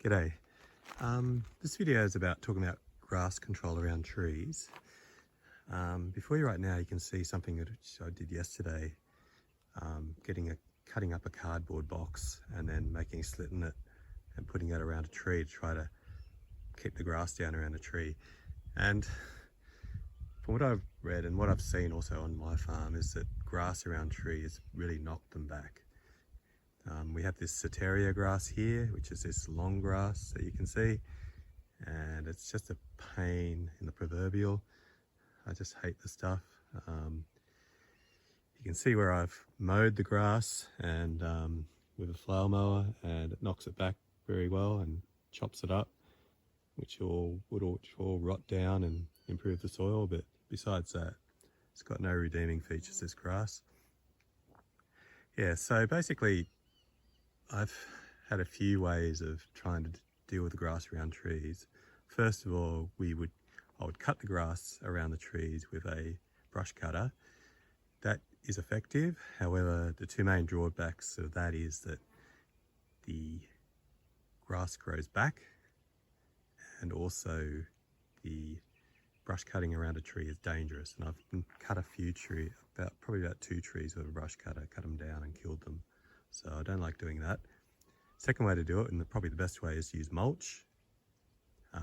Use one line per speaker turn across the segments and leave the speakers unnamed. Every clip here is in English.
G'day. This video is about talking about grass control around trees. Before you right now, you can see something which I did yesterday, cutting up a cardboard box and then making a slit in it and putting it around a tree to try to keep the grass down around a tree. And from what I've read and what I've seen also on my farm is that grass around trees really knocked them back. We have this Soteria grass here, which is this long grass that you can see, and it's just a pain in the proverbial. I just hate the stuff. You can see where I've mowed the grass and with a flail mower, and it knocks it back very well and chops it up, which would all rot down and improve the soil. But besides that, it's got no redeeming features, this grass. Yeah, so basically I've had a few ways of trying to deal with the grass around trees. First of all, I would cut the grass around the trees with a brush cutter. That is effective. However, the two main drawbacks of that is that the grass grows back, and also the brush cutting around a tree is dangerous. And I've cut a few trees, probably about 2 trees with a brush cutter, cut them down and killed them. So I don't like doing that. Second way to do it, and probably the best way, is to use mulch,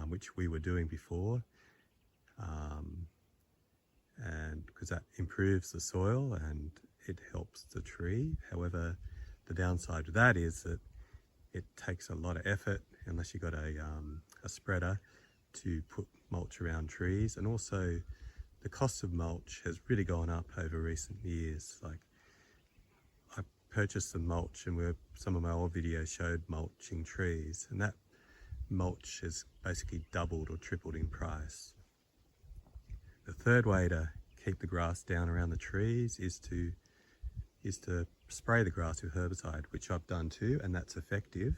which we were doing before, and because that improves the soil and it helps the tree. However, the downside to that is that it takes a lot of effort, unless you've got a spreader, to put mulch around trees. And also the cost of mulch has really gone up over recent years. Like, I purchased some mulch, and some of my old videos showed mulching trees, and that mulch has basically doubled or tripled in price. The third way to keep the grass down around the trees is to spray the grass with herbicide, which I've done too, and that's effective.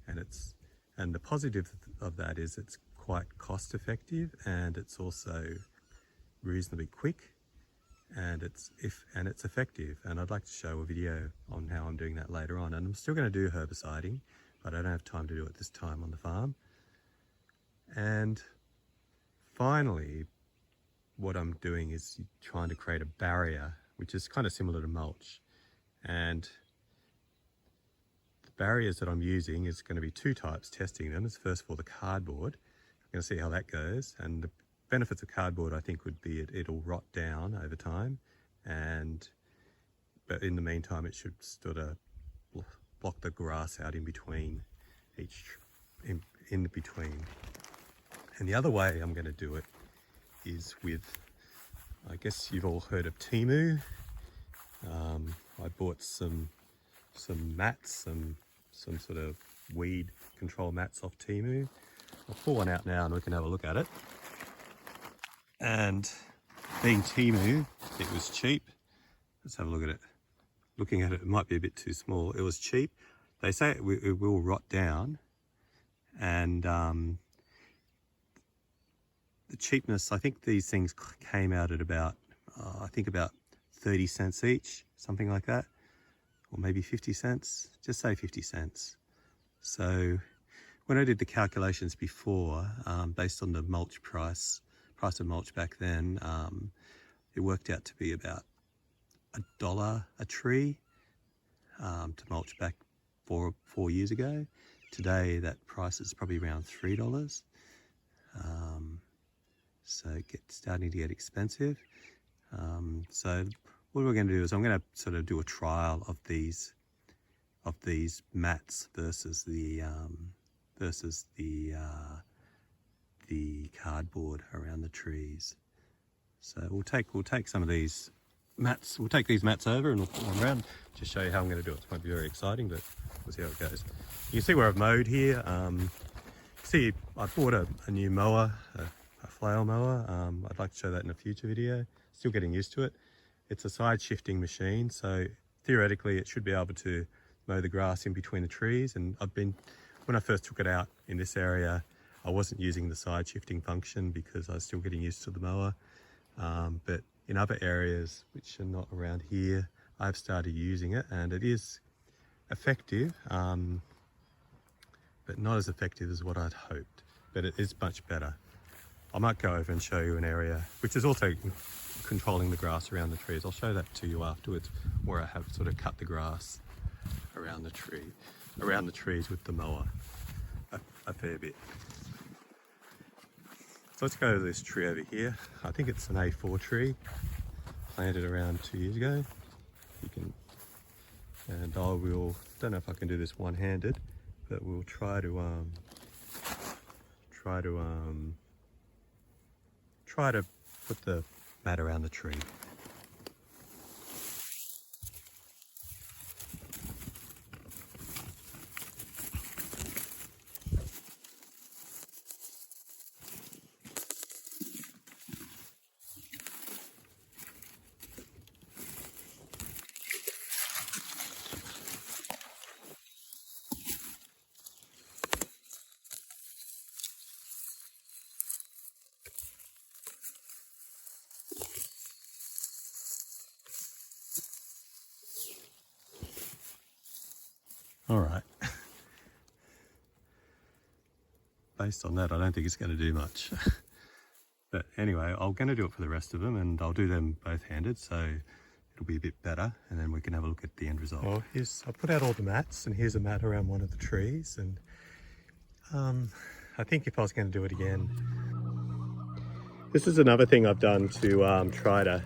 And the positive of that is it's quite cost effective, and it's also reasonably quick, and it's effective. And I'd like to show a video on how I'm doing that later on. And I'm still going to do herbiciding, but I don't have time to do it this time on the farm. And finally, what I'm doing is trying to create a barrier, which is kind of similar to mulch. And the barriers that I'm using is going to be 2 types, testing them. It's first of all the cardboard. I'm going to see how that goes. And the benefits of cardboard, I think, would be it'll rot down over time, but in the meantime it should sort of block the grass out in between in between. And the other way I'm going to do it is with, I guess you've all heard of Temu. I bought some mats, some sort of weed control mats off Temu. I'll pull one out now and we can have a look at it. And being Temu, it was cheap. Let's have a look at it. Looking at it, it might be a bit too small. It was cheap. They say it will rot down, and the cheapness, I think these things came out at about 30 cents each, something like that, or maybe 50 cents, just say 50 cents. So when I did the calculations before, based on the mulch price of mulch back then, it worked out to be about $1 a tree to mulch back 4 years ago. Today that price is probably around $3. So it's starting to get expensive. So what we're going to do is I'm going to sort of do a trial of these mats versus the cardboard around the trees. So we'll take some of these mats. We'll take these mats over and we'll put them around to show you how I'm going to do it. It won't be very exciting, but we'll see how it goes. You can see where I've mowed here. See, I bought a new mower, a flail mower. I'd like to show that in a future video. Still getting used to it. It's a side shifting machine, so theoretically it should be able to mow the grass in between the trees. And when I first took it out in this area, I wasn't using the side shifting function because I was still getting used to the mower. But in other areas which are not around here, I've started using it, and it is effective. but not as effective as what I'd hoped, but it is much better. I might go over and show you an area which is also controlling the grass around the trees. I'll show that to you afterwards, where I have sort of cut the grass around the trees with the mower a fair bit. So let's go to this tree over here. I think it's an A4 tree, planted around 2 years ago. And I will, don't know if I can do this one-handed, but we'll try to put the mat around the tree. All right. Based on that, I don't think it's going to do much. But anyway, I'm going to do it for the rest of them, and I'll do them both-handed, so it'll be a bit better, and then we can have a look at the end result. Well, I put out all the mats, and here's a mat around one of the trees, and I think if I was going to do it again, this is another thing I've done to try to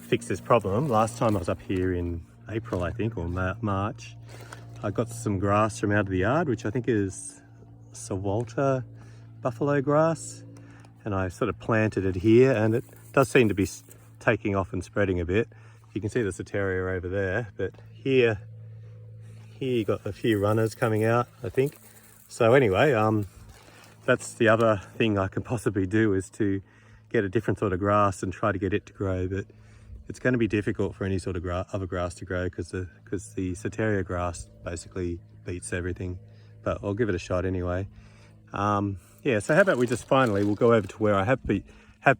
fix this problem. Last time I was up here in April, I think, or March, I got some grass from out of the yard, which I think is Sawalter buffalo grass, and I sort of planted it here, and it does seem to be taking off and spreading a bit. You can see the Soteria over there, but here you got a few runners coming out, I think. So anyway, that's the other thing I can possibly do, is to get a different sort of grass and try to get it to grow, but it's going to be difficult for any sort of other grass to grow because the Soteria grass basically beats everything, but I'll give it a shot anyway. Yeah, so how about we just finally, we'll go over to where I have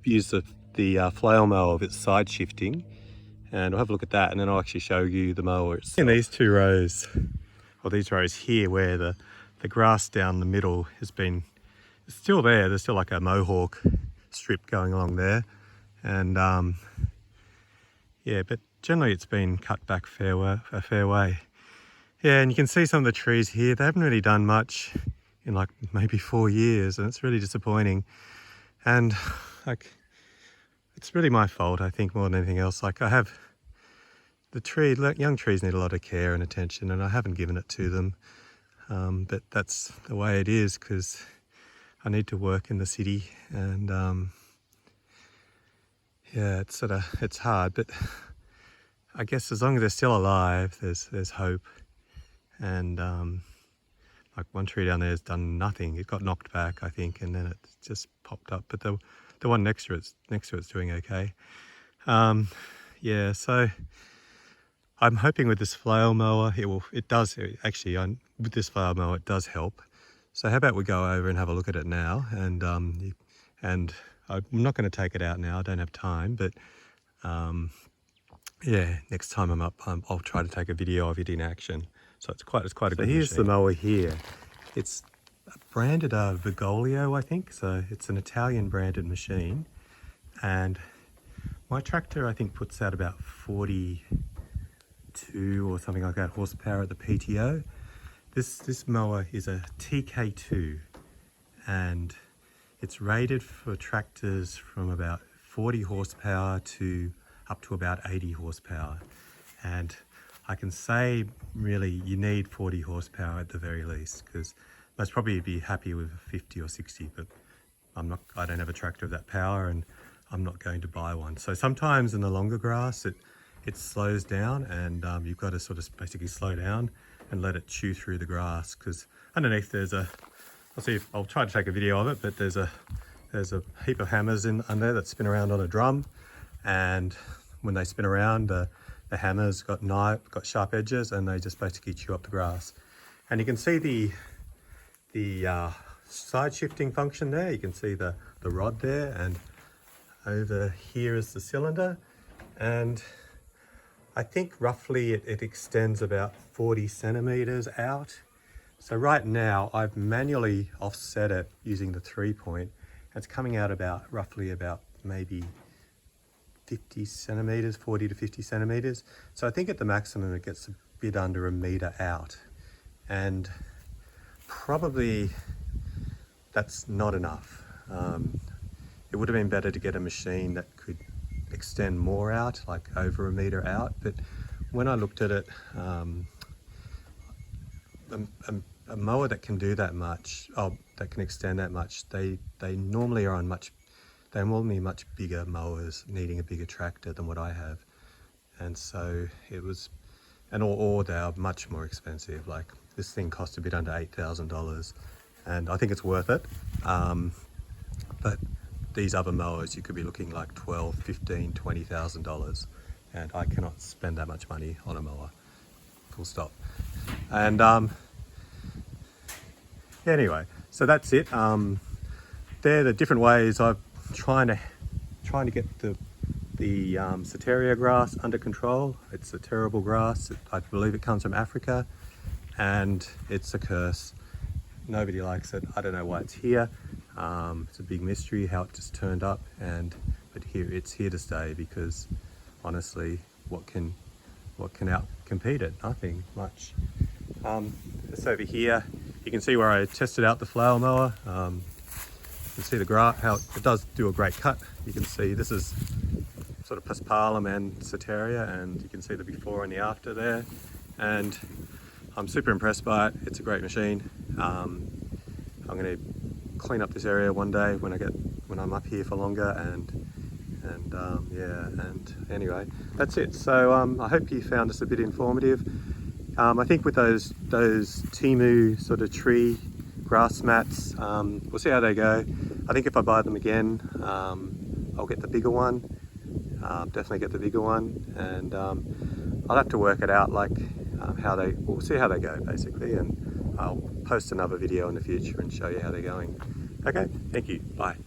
used the flail mower of its side shifting, and I'll have a look at that, and then I'll actually show you the mower itself. In these two rows, or these rows here, where the grass down the middle has been, it's still there, there's still like a mohawk strip going along there, and yeah, but generally it's been cut back a fair way. Yeah, and you can see some of the trees here, they haven't really done much in like maybe 4 years, and it's really disappointing. And like, it's really my fault, I think, more than anything else. Like, I have young trees need a lot of care and attention, and I haven't given it to them. But that's the way it is, because I need to work in the city, and yeah, it's hard, but I guess as long as they're still alive, there's hope. And like one tree down there has done nothing. It got knocked back, I think, and then it just popped up. But the one next to it's doing okay. Yeah, so I'm hoping with this flail mower, with this flail mower it does help. So how about we go over and have a look at it now, and I'm not going to take it out now, I don't have time, but yeah, next time I'm up, I'll try to take a video of it in action. So it's quite a good machine. Here's the mower here. It's branded Vigolio, I think, so it's an Italian branded machine, and my tractor, I think, puts out about 42 or something like that horsepower at the PTO. This mower is a TK2, and it's rated for tractors from about 40 horsepower to up to about 80 horsepower. And I can say, really, you need 40 horsepower at the very least, because most probably be happy with 50 or 60, but I don't have a tractor of that power, and I'm not going to buy one. So sometimes in the longer grass, it slows down, and you've got to sort of basically slow down and let it chew through the grass, because underneath I'll try to take a video of it, but there's a heap of hammers under there that spin around on a drum, and when they spin around, the hammers got sharp edges, and they just basically chew up the grass. And you can see the side shifting function there. You can see the rod there, and over here is the cylinder, and I think roughly it extends about 40 centimeters out. So right now I've manually offset it using the 3-point. It's coming out about roughly about maybe 50 centimeters, 40 to 50 centimeters. So I think at the maximum it gets a bit under a meter out, and probably that's not enough. It would have been better to get a machine that could extend more out, like over a meter out. But when I looked at it, a mower that can do that much, that can extend that much, they normally are on they're normally much bigger mowers, needing a bigger tractor than what I have. And so it was, or they are much more expensive. Like this thing cost a bit under $8,000, and I think it's worth it. But these other mowers, you could be looking like $12,000, $15,000, $20,000, and I cannot spend that much money on a mower. Full stop. And anyway, so that's it. They're the different ways I'm trying to get the Soteria grass under control. It's a terrible grass. I believe it comes from Africa, and it's a curse. Nobody likes it. I don't know why it's here. It's a big mystery how it just turned up, but it's here to stay, because honestly, what can out-compete it? Nothing much. It's over here. You can see where I tested out the flower mower. You can see the grass, how it does do a great cut. You can see this is sort of Paspalum and Soteria, and you can see the before and the after there. And I'm super impressed by it. It's a great machine. I'm going to clean up this area one day when I'm up here for longer, and anyway, that's it. So I hope you found this a bit informative. I think with those Temu sort of tree grass mats, we'll see how they go. I think if I buy them again, I'll get the bigger one. Definitely get the bigger one, and I'll have to work it out, like we'll see how they go basically, and I'll post another video in the future and show you how they're going. Okay, thank you, bye.